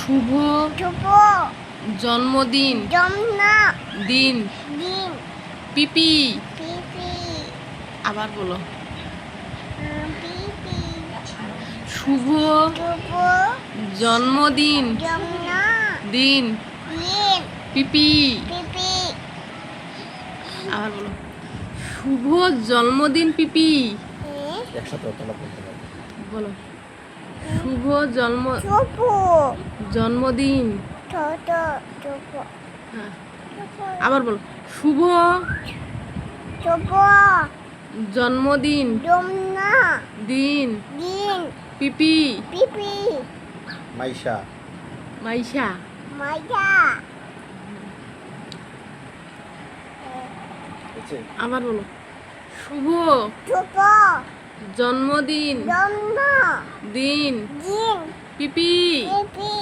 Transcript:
শুভ শুভ জন্মদিন দিন দিন পিপি। পিপি আবার বলো। পিপি শুভ শুভ জন্মদিন দিন দিন পিপি। পিপি আবার বলো। শুভ জন্মদিন পিপি। একসাথে তোমরা বলতে পারবে। বলো। শুভ শুভ জন্মদিন। ছোট শুভ হ্যাঁ। আবার বলো। শুভ শুভ জন্মদিন দিন দিন পিপি। পিপি মাইশা মাইশা। মাইয়া হচ্ছে আবার বলো। শুভ শুভ জন্মদিন জন্ম দিন দিন পিপি। পিপি